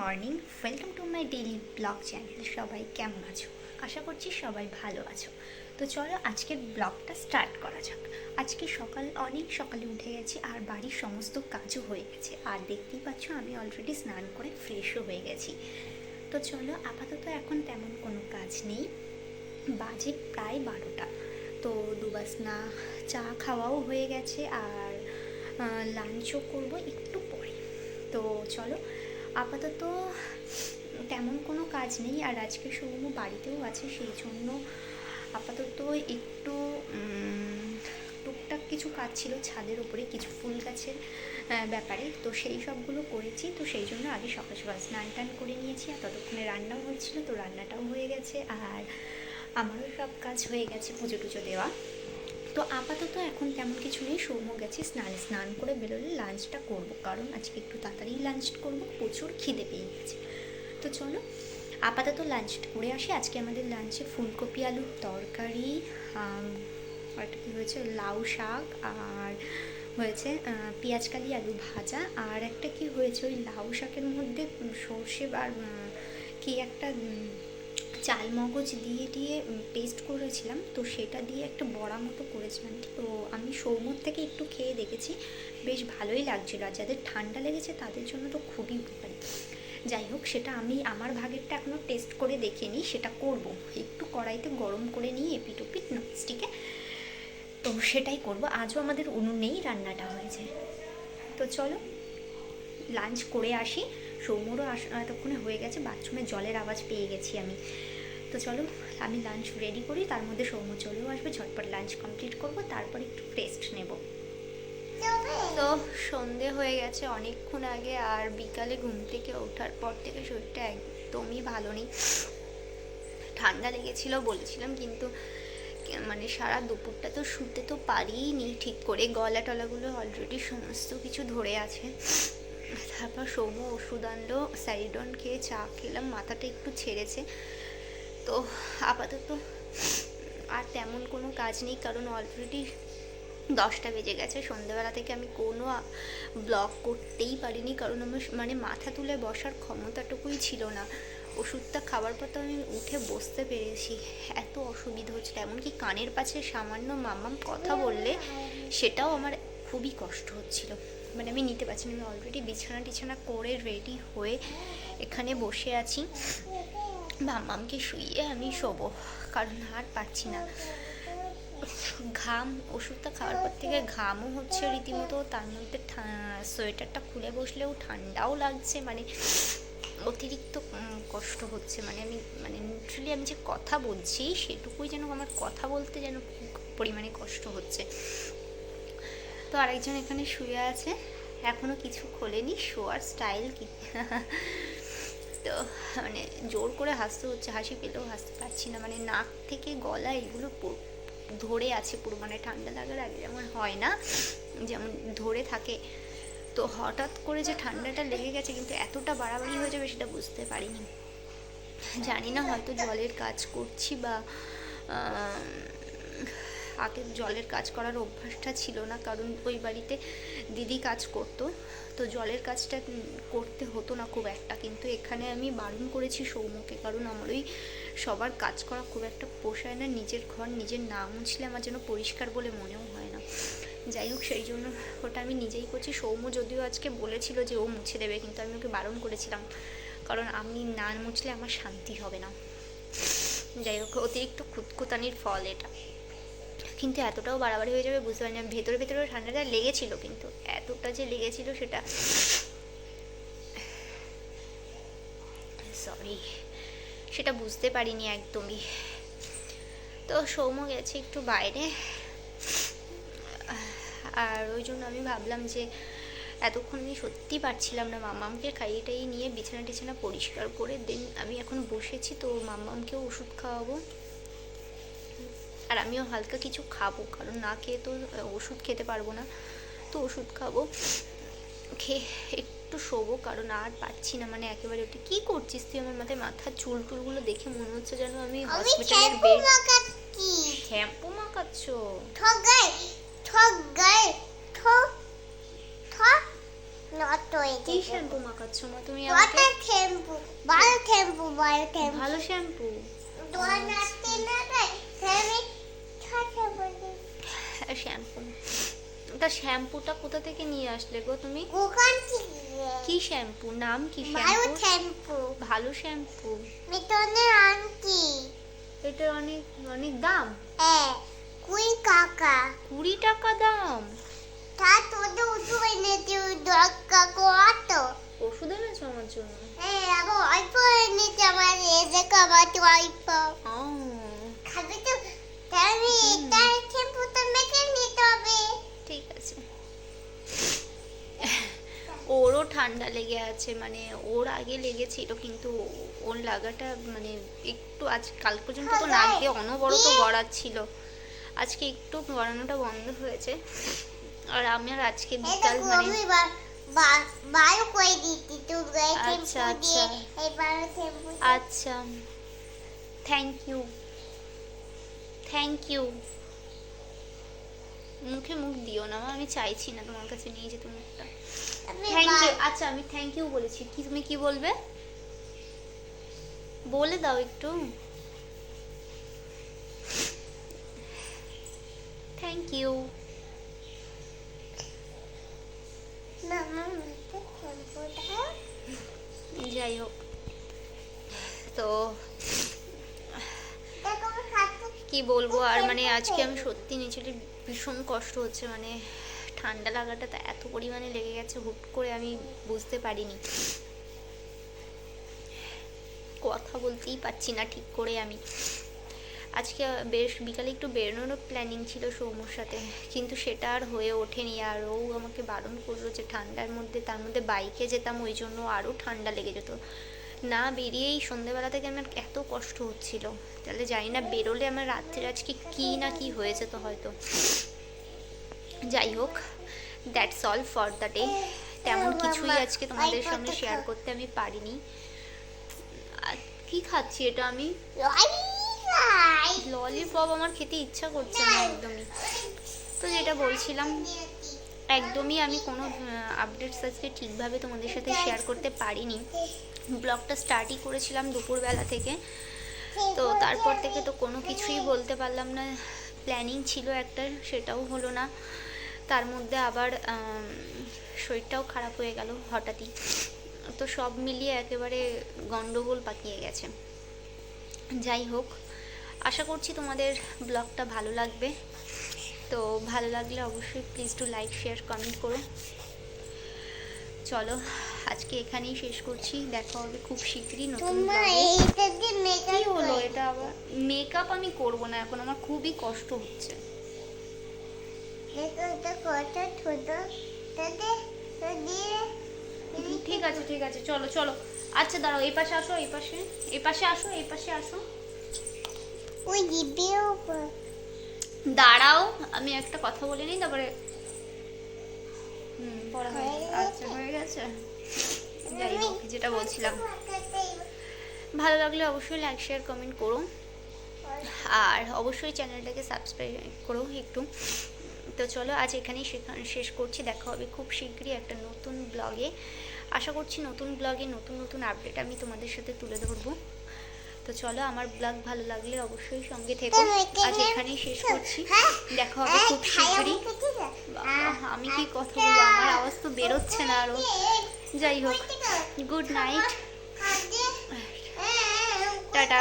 Morning, welcome to my daily blog channel. সবাই কেমন আছো? আশা করছি সবাই ভালো আছো। তো চলো আজকের ব্লগটা স্টার্ট করা যাক। আজকে অনেক সকালে উঠে গেছি আর বাড়ির সমস্ত কাজও হয়ে গেছে। আর দেখতেই পাচ্ছ আমি অলরেডি স্নান করে ফ্রেশও হয়ে গেছি। তো চলো, আপাতত এখন তেমন কোনো কাজ নেই, বাজে প্রায় 12টা। তো দুবার চা খাওয়াও হয়ে গেছে আর লাঞ্চও করবো একটু পরে। তো চলো, আপাতত তেমন কোনো কাজ নেই। আর আজকে সৌম্য বাড়িতেও আছে, সেই জন্য আপাতত একটু টুকটাক কিছু কাজ ছিল ছাদের উপরে, কিছু ফুল গাছের ব্যাপারে। তো সেই সবগুলো করেছি। তো সেই জন্য আগে সকাল সকাল স্নান টান করে নিয়েছি। আর ততক্ষণে রান্নাও হচ্ছিলো, তো রান্নাটাও হয়ে গেছে। আর আমারও সব কাজ হয়ে গেছে, পুজো টুজো দেওয়া। তো আপাতত এখন তেমন কিছু নেই। সৌম্য গেছে স্নান করে বেরোলে লাঞ্চটা করব, কারণ আজকে একটু তাড়াতাড়ি লাঞ্চ করব, প্রচুর খিদে পেয়ে গেছে। তো চলো আপাতত লাঞ্চটা করে আসি। আজকে আমাদের লাঞ্চে ফুলকপি আলুর তরকারি, একটা কী হয়েছে, লাউ শাক, আর হয়েছে পেঁয়াজকালি আলু ভাজা। আর একটা কি হয়েছে, ওই লাউ শাকের মধ্যে সর্ষে আর কি একটা চাল মগজ দিয়ে পেস্ট করেছিলাম, তো সেটা দিয়ে একটা বড়া মতো করেছিলাম। তো আমি সৌম্যর থেকে একটু খেয়ে দেখেছি, বেশ ভালোই লাগছিলো। আর যাদের ঠান্ডা লেগেছে তাদের জন্য তো খুবই উপকারী। যাই হোক, সেটা আমি আমার ভাগেরটা এখনও টেস্ট করে দেখিনি, সেটা করব। একটু কড়াইতে গরম করে নিয়ে এপিট ওপিট ননস্টিকে, তো সেটাই করব। আজও আমাদের উনুনেই রান্নাটা হয়েছে। তো চলো লাঞ্চ করে আসি। সৌম্যরও এতক্ষণে হয়ে গেছে, বাথরুমে জলের আওয়াজ পেয়ে গেছি আমি। তো চলো আমি লাঞ্চ রেডি করি, তার মধ্যে সৌম্য চলেও আসবে, ঝটপট লাঞ্চ কমপ্লিট করব, তারপর একটু রেস্ট নেব। তো সন্ধে হয়ে গেছে অনেকক্ষণ আগে। আর বিকালে ঘুম থেকে ওঠার পর থেকে শরীরটা একদমই ভালো নেই, ঠান্ডা লেগেছিল বলেছিলাম, কিন্তু মানে সারা দুপুরটা তো শুতে তো পারিনি ঠিক করে, গলা টলাগুলো অলরেডি সমস্ত কিছু ধরে আছে। তারপর সৌম্য ওষুধ আনলো, স্যারিডন খেয়ে চা খেলাম, মাথাটা একটু ছেড়েছে। তো আপাতত আর তেমন কোনো কাজ নেই, কারণ অলরেডি 10টা বেজে গেছে। সন্ধ্যেবেলা থেকে আমি কোনো ব্লগ করতেই পারিনি, কারণ আমার মানে মাথা তুলে বসার ক্ষমতাটুকুই ছিল না। ওষুধটা খাবার পর তো আমি উঠে বসতে পেরেছি, এত অসুবিধা হচ্ছিল। এমনকি কানের পাশে সামান্য মাম্মাম কথা বললে সেটাও আমার খুবই কষ্ট হচ্ছিল, মানে আমি নিতে পারছি না। আমি অলরেডি বিছানা করে রেডি হয়ে এখানে বসে আছি, মাম্মামকে শুইয়ে আমি শোবো, কারণ আর পারছি না। ঘাম, ওষুধটা খাওয়ার পর থেকে ঘামও হচ্ছে রীতিমতো, তার মধ্যে সোয়েটারটা খুলে বসলেও ঠান্ডাও লাগছে, মানে অতিরিক্ত কষ্ট হচ্ছে। মানে লিটারালি আমি যে কথা বলছি সেটুকুই যেন আমার কথা বলতে যেন পরিমাণে কষ্ট হচ্ছে। তো আরেকজন এখানে শুয়ে আছে, এখনও কিছু খোলেনি, শোয়ার স্টাইল কি তো মানে জোর করে হাসতে হচ্ছে, হাসি পেলেও হাসতে পারছি না, মানে নাক থেকে গলা এগুলো ধরে আছে পুরো, মানে ঠান্ডা লাগার আগে যেমন হয় না, যেমন ধরে থাকে। তো হঠাৎ করে যে ঠান্ডাটা লেগে গেছে, কিন্তু এতটা বাড়াবাড়ি হয়ে যাবে সেটা বুঝতে পারিনি। জানি না, হয়তো জলের কাজ করছি বা আগে জলের কাজ করার অভ্যাসটা ছিল না, কারণ ওই বাড়িতে দিদি কাজ করতো, তো জলের কাজটা করতে হতো না খুব একটা। কিন্তু এখানে আমি বারণ করেছি সৌম্যকে, কারণ আমার ওই সবার কাজ করা খুব একটা পোষায় না। নিজের ঘর নিজের না মুছলে আমার যেন পরিষ্কার বলে মনেও হয় না। যাই হোক, সেই জন্য ওটা আমি নিজেই করছি। সৌম্য যদিও আজকে বলেছিল যে ও মুছে দেবে, কিন্তু আমি ওকে বারণ করেছিলাম, কারণ আমি না মুছলে আমার শান্তি হবে না। যাই হোক, অতিরিক্ত খুঁতখুঁতানির ফল এটা। কিন্তু এতটাও বাড়াবাড়ি হয়ে যাবে বুঝতে পারি না। ভেতরে ঠান্ডাটা লেগেছিল, কিন্তু এতটা যে লেগেছিল সেটা সেটা বুঝতে পারিনি একদমই। তো সৌম্য গেছে একটু বাইরে, আর ওই জন্য আমি ভাবলাম যে এতক্ষণ আমি সত্যি পারছিলাম না, মাম্মামকে খাইয়ে টাইয়ে নিয়ে বিছানা পরিষ্কার করে দেন আমি এখন বসেছি। তো মাম্মামকেও ওষুধ খাওয়াবো, আর আমিও হালকা কিছু খাবো, কারণ না খেয়ে তো ওষুধ খেতে পারবো না। তো ওষুধ খাবো, খেয়ে একটু শোবো, কারণ আর পারছি না, মানে একেবারে। ওটা কি করছিস তুই? আমার মাথায় মাথার চুলগুলো দেখে মনে হচ্ছে যেন আমি হসপিটালের বেড। শ্যাম্পু মাখাচ্ছ? কি শ্যাম্পু মাখাচ্ছ মা তুমি আমাকে? ভালো শ্যাম্পু। শ্যাম্পু, তা শ্যাম্পুটা কোথা থেকে নিয়ে আসলে গো তুমি? কি শ্যাম্পু, নাম কি শ্যাম্পু? ভালো শ্যাম্পু। এটা অনেক অনেক দাম? 20 টাকা দাম? ওষুধ এনেছো আমার জন্য? ঠিক আছে। ওরও ঠান্ডা লেগে আছে, মানে ওর আগে লেগেছিল, কিন্তু ওর লাগাটা মানে একটু আজ কাল পর্যন্ত তো নাকে অনবরত গড়াচ্ছিল, আজকে একটু গড়ানোটা বন্ধ হয়েছে। আর আমার আজকে বিকাল মানে আচ্ছা আচ্ছা আচ্ছা, থ্যাংক ইউ থ্যাংক ইউ। মুখে মুখ দিও না, আমি চাইছি না তোমার কাছে নিয়ে যেতে মুখটা। Thank you. আচ্ছা আমি থ্যাংক ইউ বলেছি, কি তুমি কি বলবে বলে দাও একটু। Thank you. যাই হোক, তো কি বলবো আর, মানে আজকে আমি সত্যি নিজের ভীষণ কষ্ট হচ্ছে, মানে ঠান্ডা লাগাটা তো এত পরিমাণে লেগে গেছে হুট করে, আমি বুঝতে পারিনি, কথা বলতেই পারছি না ঠিক করে। আমি আজকে বেশ বিকালে একটু বেরোনোরও প্ল্যানিং ছিল সৌম্যর সাথে, কিন্তু সেটা আর হয়ে ওঠেনি। আর ও আমাকে বারণ করলো যে ঠান্ডার মধ্যে, তার মধ্যে বাইকে যেতাম, ওই জন্য আরও ঠান্ডা লেগে যেত। না বেরিয়েই সন্ধ্যেবেলা থেকে আমার এত কষ্ট হচ্ছিল, তাহলে জানি না বেরোলে আমার রাত্রে আজকে কী না কি হয়েছে তো হয়তো। যাই হোক, that's all for the day. তেমন কিছুই আজকে তোমাদের সঙ্গে শেয়ার করতে আমি পারিনি। কি খাচ্ছি এটা আমি? ললিপপ আমার খেতে ইচ্ছা করছে না একদমই। তো যেটা বলছিলাম, একদমই আমি কোনো আপডেটস আজকে ঠিকভাবে তোমাদের সাথে শেয়ার করতে পারিনি। ব্লগটা স্টার্টই করেছিলাম দুপুরবেলা থেকে, তো তারপর থেকে তো কোনো কিছুই বলতে পারলাম না। প্ল্যানিং ছিল একটা, সেটাও হলো না, তার মধ্যে আবার শরীরটাও খারাপ হয়ে গেল হঠাৎই। তো সব মিলিয়ে একেবারে গন্ডগোল পাকিয়ে গেছে। যাই হোক, আশা করছি তোমাদের ব্লগটা ভালো লাগবে। তো ভালো লাগলে অবশ্যই please to like share comment করো। চলো আজকে এখানেই শেষ করছি, দেখা হবে খুব শীঘ্রই নতুন ব্লগে। কি হলো এটা আবার? মেকআপ আমি করবো না এখন, আমার খুবই কষ্ট হচ্ছে। ঠিক আছে ঠিক আছে, চলো চলো। আচ্ছা দাঁড়াও, এই পাশে আসো, এই পাশে, এই পাশে আসো, এই পাশে আসো। দাঁড়াও, আমি একটা কথা বলে নিই তারপরে। পড়া হয়ে গেছে? আচ্ছা হয়ে গেছে। যাই হোক, যেটা বলছিলাম, ভালো লাগলে অবশ্যই লাইক শেয়ার কমেন্ট করো, আর অবশ্যই চ্যানেলটাকে সাবস্ক্রাইব করো একটু। তো চলো আজ এখানেই শেষ করছি, দেখা হবে খুব শীঘ্রই একটা নতুন ব্লগে। আশা করছি নতুন ব্লগে নতুন নতুন আপডেট আমি তোমাদের সাথে তুলে ধরবো। তো চলো, আমার ব্লগ ভালো লাগলে অবশ্যই সঙ্গে থেকো। আজ এখানেই শেষ করছি, দেখা হবে খুব শীঘ্রই। আমি কি কথা বলবো, আমার আওয়াজ তো বেরোচ্ছে না আরও। যাই হোক, গুড নাইট, টাটা।